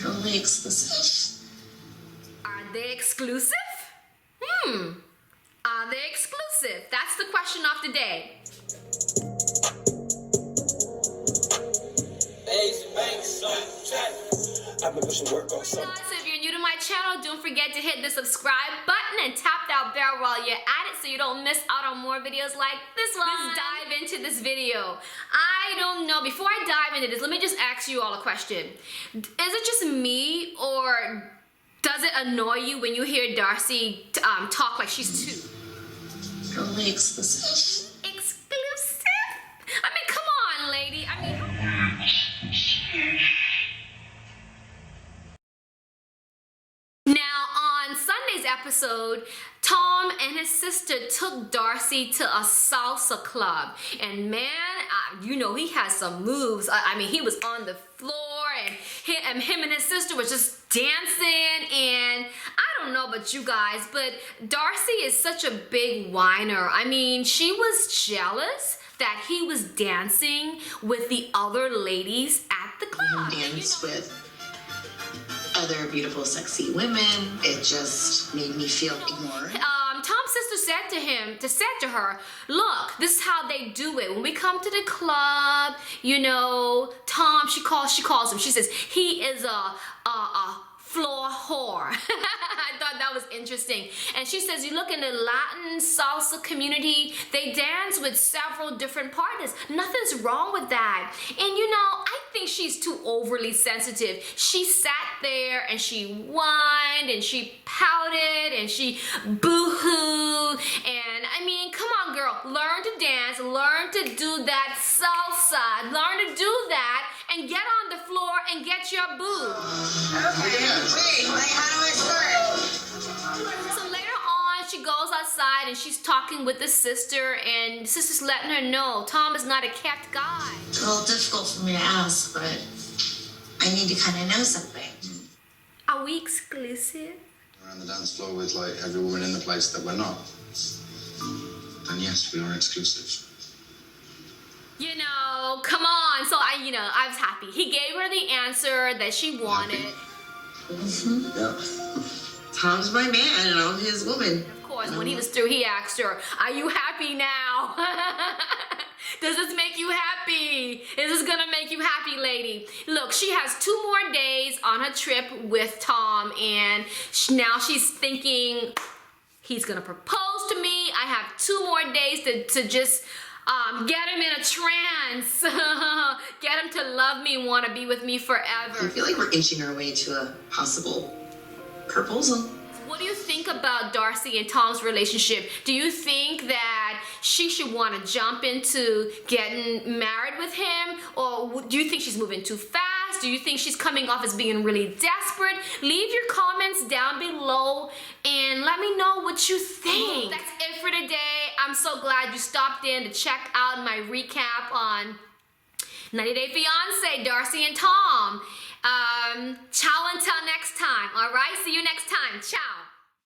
Totally exclusive. Are they exclusive? Are they exclusive? That's the question of the day. I've been pushing work on something. Guys, if you're new to my channel, don't forget to hit the subscribe button and tap that bell while you're at it so you don't miss out on more videos like this one. Let's dive into this video. I don't know, before I dive into this, let me just ask you all a question. Is it just me, or does it annoy you when you hear Darcy talk like she's two? Totally exclusive. Exclusive? I mean, come on, lady. I mean, now, on Sunday's episode, Tom and his sister took Darcy to a salsa club. And man, you know, he has some moves. I mean, he was on the floor and him and his sister was just dancing. And I don't know about you guys, but Darcy is such a big whiner. I mean, she was jealous that he was dancing with the other ladies at the club. Dance with other beautiful, sexy women. It just made me feel ignored. Tom's sister said to her, look, this is how they do it. When we come to the club, you know, Tom, she calls him, she says, he is a floor whore. I thought that was interesting. And she says, you look in the Latin salsa community, they dance with several different partners. Nothing's wrong with that. And you know, I think she's too overly sensitive. She sat there and she whined and she pouted and she boo-hooed. And I mean, come on, girl, learn to dance, learn to do that salsa, learn to do that, and get on the floor and get your boo. Okay, wait, like, how do I start? So later on, she goes outside and she's talking with the sister, and the sister's letting her know Tom is not a kept guy. It's a little difficult for me to ask, but I need to kind of know something. Are we exclusive? We're on the dance floor with like every woman in the place that we're not. Then yes, we are exclusive. You know, come on. So I was happy. He gave her the answer that she wanted. Yeah. Tom's my man and I'm his woman. Of course, when he was through, he asked her, are you happy now? Does this make you happy? Is this gonna make you happy, lady? Look, she has 2 more days on her trip with Tom, and now she's thinking, he's gonna propose to me. I have 2 more days to just get him in a trance. Get him to love me and want to be with me forever. I feel like we're inching our way to a possible proposal. What do you think about Darcy and Tom's relationship? Do you think that she should want to jump into getting married with him? Or do you think she's moving too fast? Do you think she's coming off as being really desperate? Leave your comments down below and let me know what you think. That's it for today. I'm so glad you stopped in to check out my recap on 90 Day Fiance, Darcy and Tom. Ciao until next time. All right, see you next time. Ciao.